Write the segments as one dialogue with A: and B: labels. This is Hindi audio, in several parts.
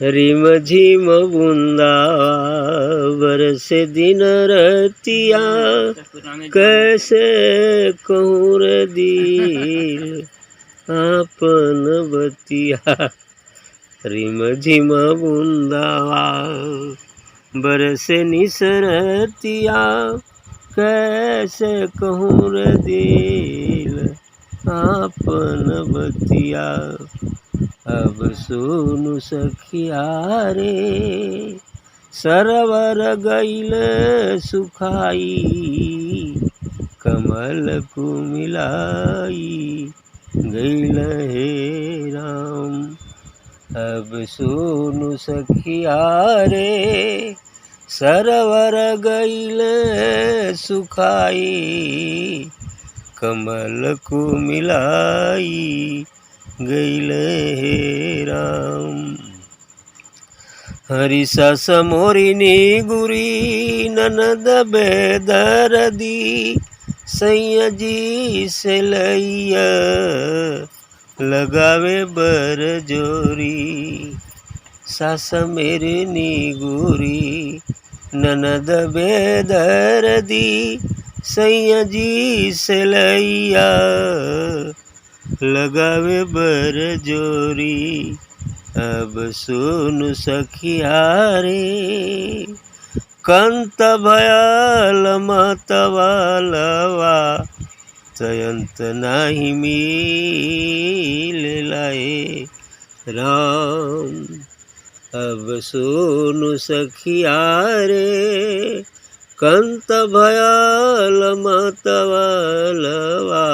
A: रिम झिम बूंदा बरसे दिन रतिया, कैसे कहूँ रे दिल आपन बतिया। रिम झिम बूंदा बरसे निसरतिया, कैसे कहूँ रे दिल आपन बतिया। अब सुनु सखिया रे सरवर गईल सुखाई, कमल कुमिलाई गईल हे राम। अब सुनु सखिया रे सरवर गईल सुखाई, कमल कुमिलाई गईल हे राम। हरि सस मोरी निगुरी ननद बेदर्दी, सैया जी से लैया लगावे बर जोरी। सास मेरी निगुरी ननद बेदर्दी, सैया जी से लैया लगावे बर जोरी। अब सुनु सखिया रे कंत भयल मतवालवा, जयंत नाही मिलाए राम। अब सुनु सखिया रे कंत भयल मतवालवा,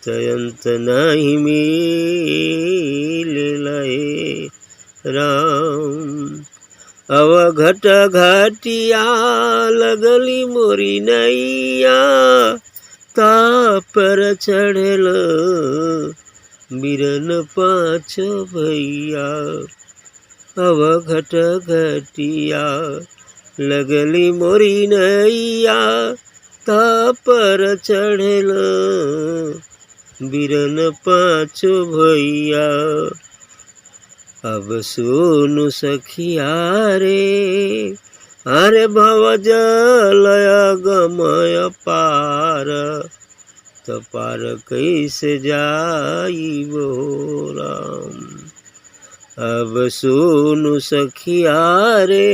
A: जयंत नाही मिलाए राम। अवघट घाटिया लगली मोरी नैया, तापर चढ़ल बिरन पाँच भैया। अवघट घाटिया लगली मोरी नैया, तापर चढ़ल बिरन पाँच भैया। अब सुनु सखिया रे अरे भवजलय गमय पार, तो पार कैसे जाइबो राम। अब सुनु सखिया रे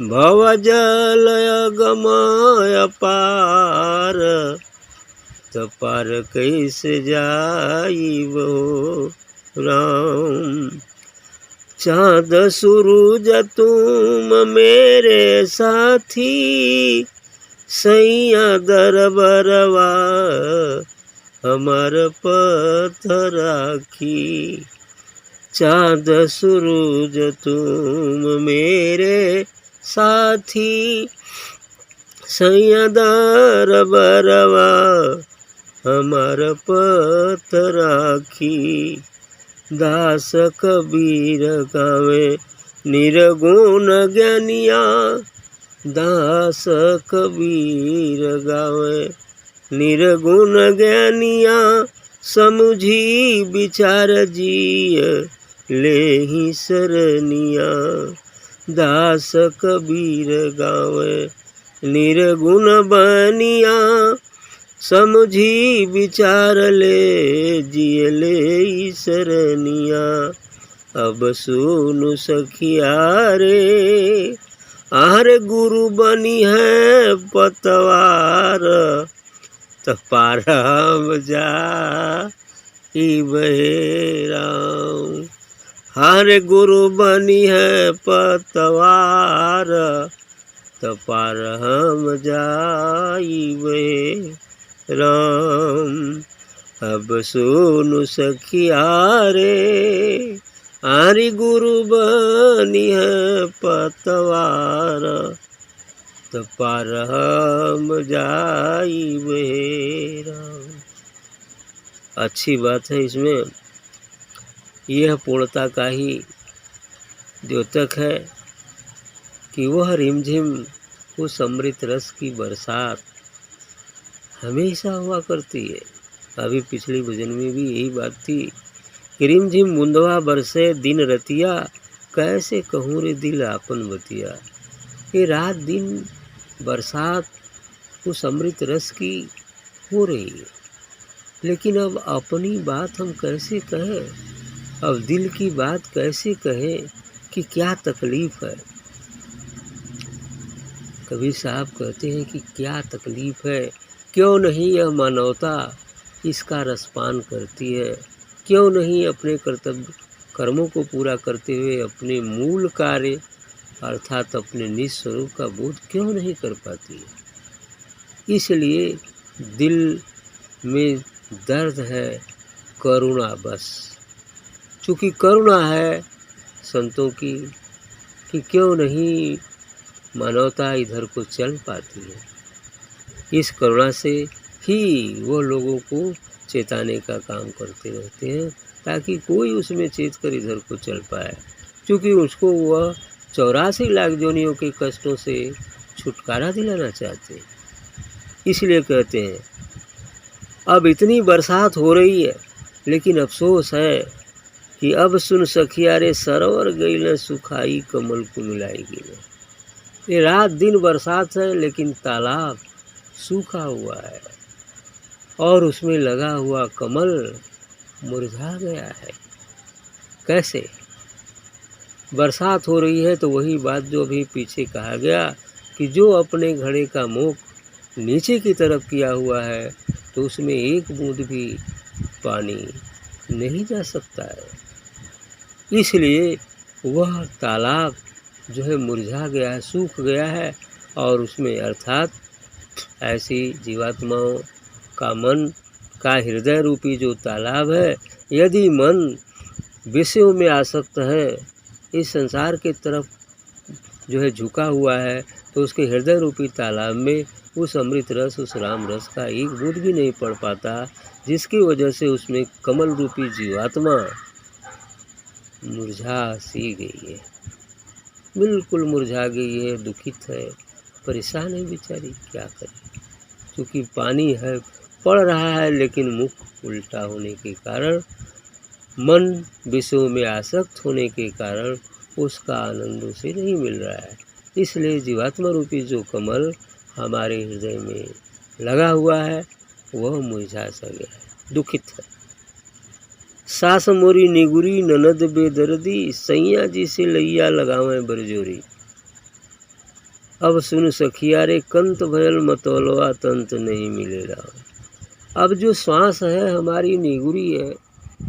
A: भवजलय गमय पार, तो पार कैसे जाइबो राम। चाँद सूरज तुम मेरे साथी, सैया दरबरवा हमार पथ राखी। चाँद सूरज तुम मेरे साथी, सैया दरबरवा हमार पथ राखी। दास कबीर गावे निर्गुण ज्ञानिया, दास कबीर गावे निर्गुण ज्ञानिया। समुझी विचार जिय लेहि सरनिया, दास कबीर गावे निर्गुण बनिया। समुझी विचार ले जिय ले सरनिया। अब सुनु सखिया रे आरे गुरु बनी है पतवार, तो पार हम जा बहे राम। हारे गुरु बनी है पतवार, तो पार हम जाइबे राम। अब सुनु सखिया रे आरी गुरु बनी है पतवार, तो पार हम जाइबे राम। अच्छी बात है, इसमें यह पूर्णता का ही द्योतक है कि वह रिमझिम उस अमृत रस की बरसात हमेशा हुआ करती है। अभी पिछली भजन में भी यही बात थी कि रिमझिम बूंदवा बरसे दिन रतिया, कैसे कहूँ रे दिल आपन बतिया। ये रात दिन बरसात उस अमृत रस की हो रही है, लेकिन अब अपनी बात हम कैसे कहें, अब दिल की बात कैसे कहें कि क्या तकलीफ़ है। कबीर साहब कहते हैं कि क्या तकलीफ़ है, क्यों नहीं यह मानवता इसका रसपान करती है, क्यों नहीं अपने कर्तव्य कर्मों को पूरा करते हुए अपने मूल कार्य अर्थात अपने निज स्वरूप का बोध क्यों नहीं कर पाती है। इसलिए दिल में दर्द है करुणा बस, चूँकि करुणा है संतों की कि क्यों नहीं मानवता इधर को चल पाती है। इस करुणा से ही वो लोगों को चेताने का काम करते रहते हैं ताकि कोई उसमें चेत कर इधर को चल पाए, क्योंकि उसको वह 84 लाख योनियों के कष्टों से छुटकारा दिलाना चाहते हैं। इसलिए कहते हैं अब इतनी बरसात हो रही है, लेकिन अफसोस है कि अब सुन सखिया रे सरोवर गई न सुखाई कमल को मिलाएगी न। ये रात दिन बरसात है, लेकिन तालाब सूखा हुआ है और उसमें लगा हुआ कमल मुरझा गया है। कैसे? बरसात हो रही है तो वही बात जो अभी पीछे कहा गया कि जो अपने घड़े का मुख नीचे की तरफ किया हुआ है तो उसमें एक बूंद भी पानी नहीं जा सकता है। इसलिए वह तालाब जो है मुरझा गया है, सूख गया है, और उसमें अर्थात ऐसी जीवात्माओं का मन का हृदय रूपी जो तालाब है, यदि मन विषयों में आसक्त है, इस संसार के तरफ जो है झुका हुआ है, तो उसके हृदय रूपी तालाब में उस अमृत रस, उस राम रस का एक बूंद भी नहीं पड़ पाता, जिसकी वजह से उसमें कमल रूपी जीवात्मा मुरझा सी गई है, बिल्कुल मुरझा गई है, दुखित है, परेशान है बेचारी, क्या करे। क्योंकि पानी है, पड़ रहा है, लेकिन मुख उल्टा होने के कारण, मन विषयों में आसक्त होने के कारण उसका आनंद उसे नहीं मिल रहा है। इसलिए जीवात्मा रूपी जो कमल हमारे हृदय में लगा हुआ है वह मुरझा सा गया है, दुखित है। सास मोरी निगुरी ननद बेदर्दी, सैया जी से लैया लगावे बरजोरी। अब सुन सखिया रे कंत भयल मतौलवा तंत नहीं मिलेगा। अब जो श्वास है हमारी निगुरी है,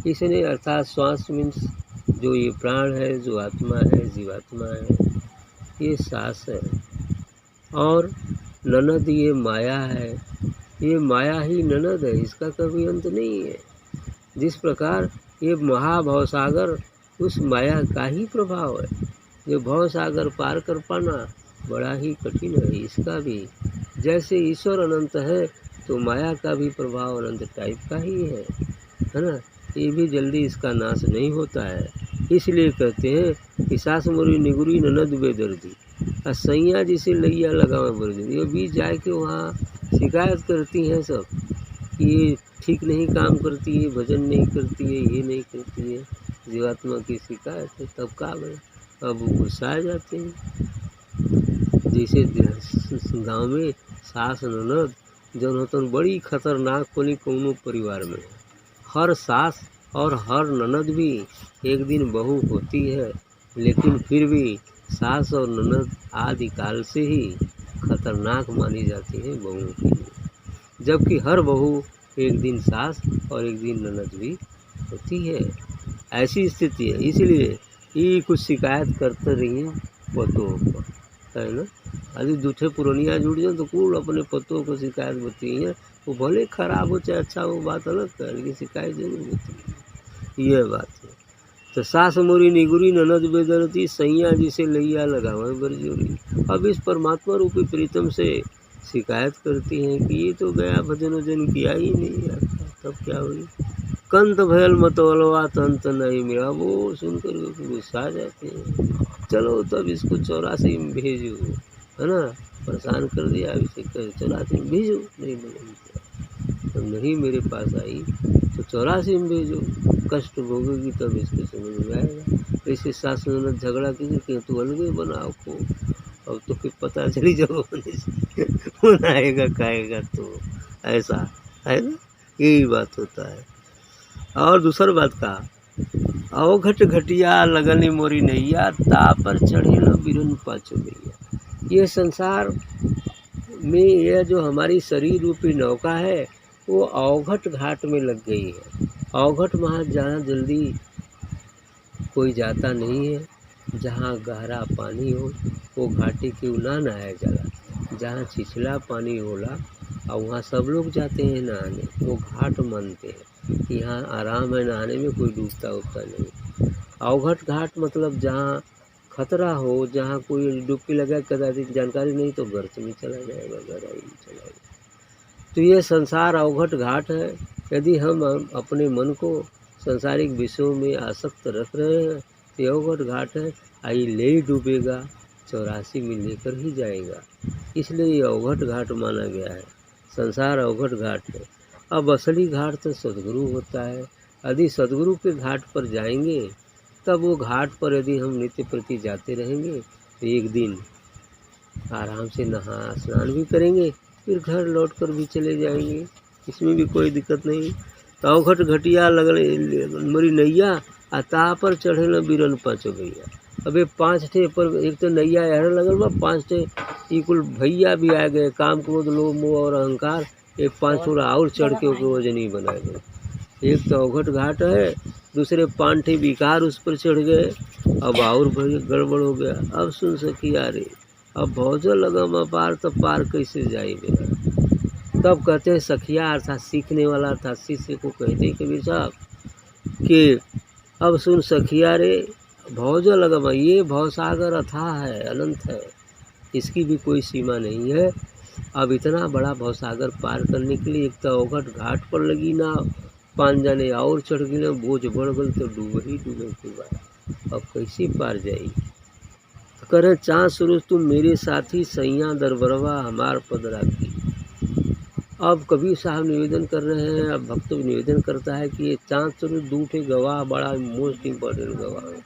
A: इसने अर्थात श्वास मीन्स जो ये प्राण है, जो आत्मा है, जीवात्मा है, ये सांस है, और ननद ये माया है, ये माया ही ननद है, इसका कभी अंत नहीं है। जिस प्रकार ये महाभव सागर उस माया का ही प्रभाव है, ये भव सागर पार कर पाना बड़ा ही कठिन है। इसका भी जैसे ईश्वर अनंत है तो माया का भी प्रभाव अनंत टाइप का ही है ना, ये भी जल्दी इसका नाश नहीं होता है। इसलिए कहते हैं कि सास मोरी निगुरी ननद बेदर्दी, और सैया जी से लैया लगावे बरजोरी। ये भी जाए के वहाँ शिकायत करती हैं सब कि ये ठीक नहीं काम करती है, भजन नहीं करती है, ये नहीं करती है, जीवात्मा की शिकायत है। तब का बने, अब वो गुस्सा आ जाते हैं। जैसे गाँव में सास ननद जौन होतन बड़ी खतरनाक होली कौनो परिवार में। हर सास और हर ननद भी एक दिन बहू होती है, लेकिन फिर भी सास और ननद आदि काल से ही खतरनाक मानी जाती है बहुओं के लिए, जबकि हर बहू एक दिन सास और एक दिन ननद भी होती है। ऐसी स्थिति है। इसलिए ये कुछ शिकायत करते रही हैं पतों को, है ना। अभी दूठे पुरानिया जुड़ जाए तो कुल अपने पतों को शिकायत होती है, वो भले खराब हो चाहे अच्छा, वो बात अलग है, लेकिन शिकायत जरूर होती है। ये बात है। तो सास मोरी निगुरी ननद बेदरती, सैया जी से लैया लगावे बरजोरी। अब इस परमात्मा रूपी प्रीतम से शिकायत करती हैं कि ये तो गया भजन वजन किया ही नहीं आता, तब क्या हुई। कंत भयल मतौलवा तंत नहीं मिला, वो सुनकर गुस्सा आ जाते हैं। चलो तब इसको 84 में भेजो, है ना, परेशान कर दिया, अब इसे 84 में भेजो, नहीं बोलेंगे तो नहीं मेरे पास आई तो 84 में भेजो, कष्ट भोगेगी तब इसको समझ में आएगा। ऐसे सास ननद झगड़ा की तू अलगे बनाओ को, अब तो फिर पता चली जब होने से बनाएगा खाएगा तो ऐसा है ना, यही बात होता है। और दूसर बात का, अवघट घटिया लगनी मोरी नैया, ता पर चढ़े न बिरन पाछो भैया। ये संसार में यह जो हमारी शरीर रूपी नौका है वो अवघट घाट में लग गई है। अवघट वहाँ जहाँ जल्दी कोई जाता नहीं है। जहाँ गहरा पानी हो वो घाटी क्यों ना नहाया जाला। जहाँ छिछला पानी होला और वहाँ सब लोग जाते हैं नहाने, वो घाट मानते हैं कि यहाँ आराम है नहाने में, कोई डूबता उबता नहीं। अवघट घाट मतलब जहाँ खतरा हो, जहाँ कोई डुबकी लगा कदाचित जानकारी नहीं तो गर्त में चला जाएगा, गहराई में चला जाएगा। तो ये संसार अवघट घाट है। यदि हम अपने मन को संसारिक विषयों में आसक्त रख रहे हैं तो अवघट घाट है, आई ले ही डूबेगा, 84 में लेकर ही जाएगा। इसलिए ये अवघट घाट माना गया है। संसार अवघट घाट है। अब असली घाट तो सदगुरु होता है। यदि सदगुरु के घाट पर जाएंगे तब वो घाट पर यदि हम नित्य प्रति जाते रहेंगे तो एक दिन आराम से नहा स्नान भी करेंगे, फिर घर लौट कर भी चले जाएंगे, इसमें भी कोई दिक्कत नहीं। तो अवघट घटिया लगल मरी नैया, आ ता पर चढ़े न बिरन पाँचो भैया। अबे 5 ठे पर एक तो नैया यार लगल बा, 5 ठे ई कुल भैया भी आ गए, काम क्रोध लोभ मोह और अहंकार, एक 5 थोड़ा और चढ़ के ओके वजनी बना गए। एक तो अवघट घाट है, दूसरे 5 ठे विकार उस पर चढ़ गए, अब और गड़बड़ हो गया। अब सुन सकिया रे, अब भौजो लगम अपार, तो पार कैसे जाई मेरा। तब कहते हैं सखिया अर्थात सीखने वाला अर्थात शिष्य को कहते हैं कबीर साहब कि अब सुन सखिया रे, भौजो लगम, ये भवसागर अथाह है, अनंत है, इसकी भी कोई सीमा नहीं है। अब इतना बड़ा भवसागर पार करने के लिए एक तो अवघट घाट पर लगी ना, 5 जने और चढ़ गए, बोझ बढ़ गल तो डूब ही डूबे के बाद अब कैसे पार जाई। तो करे चाँद सूरज तुम मेरे साथी, सैया दरबरवा हमार पद राखी। अब कबीर साहब निवेदन कर रहे हैं, अब भक्त निवेदन करता है कि ये चाँद सूरज दूठे गवाह, बड़ा मोस्ट इम्पोर्टेंट गवाह है।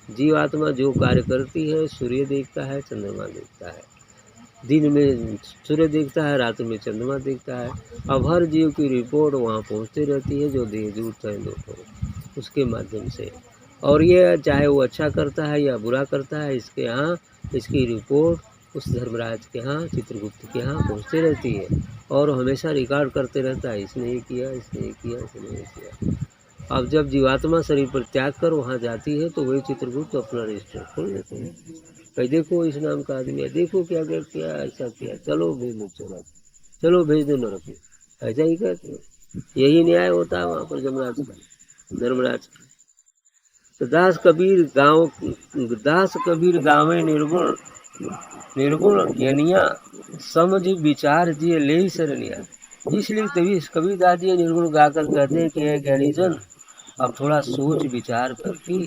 A: जीवात्मा जो कार्य करती है, सूर्य देखता है, चंद्रमा देखता है, दिन में सूर्य देखता है, रात में चंद्रमा देखता है। अब हर जीव की रिपोर्ट वहाँ पहुँचती रहती है जो देहजूत है दोस्तों, उसके माध्यम से। और ये चाहे वो अच्छा करता है या बुरा करता है, इसके यहाँ इसकी रिपोर्ट उस धर्मराज के यहाँ, चित्रगुप्त के यहाँ पहुँचती रहती है और हमेशा रिकॉर्ड करते रहता है, इसने ये किया, इसने ये किया, इसने ये किया। अब जब जीवात्मा शरीर पर त्याग कर वहाँ जाती है तो वही चित्रगुप्त अपना रजिस्टर खोल देते हैं, भाई देखो इस नाम का आदमी है, देखो क्या क्या किया, ऐसा किया, चलो भेज दो, चलो भेज दो नरक में, ऐसा ही कहते हैं। यही न्याय होता है वहाँ पर जमराज का, धर्मराज का। तो दास कबीर गावे निर्गुण, निर्गुण ज्ञानिया, समझ विचार दिए ले ही शरणिया। इसलिए तभी कबीरदास जी निर्गुण गाकर कहते हैं कि ज्ञानी जन अब थोड़ा सोच विचार करके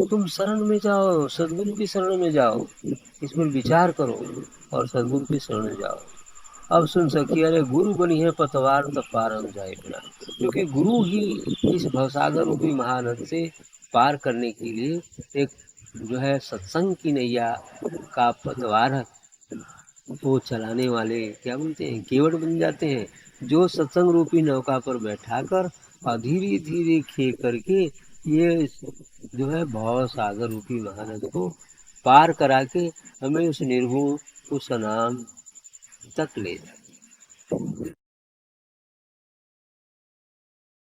A: तुम शरण में जाओ, सदगुरु की शरण में जाओ, इसमें विचार करो और सदगुरु की शरण में जाओ। अब सुन सकिए, अरे गुरु बनी है पतवार तब पार हम जाए बिना, क्योंकि गुरु ही इस भवसागर रूपी महानद से पार करने के लिए एक जो है सत्संग की नैया का पतवार है, वो चलाने वाले क्या बोलते हैं, केवट बन जाते हैं, जो सत्संग रूपी नौका पर बैठाकर और धीरे धीरे खे करके ये जो है भव सागर रूपी महानद को पार करा के हमें उस निर्गुण उस नाम तक ले जाए।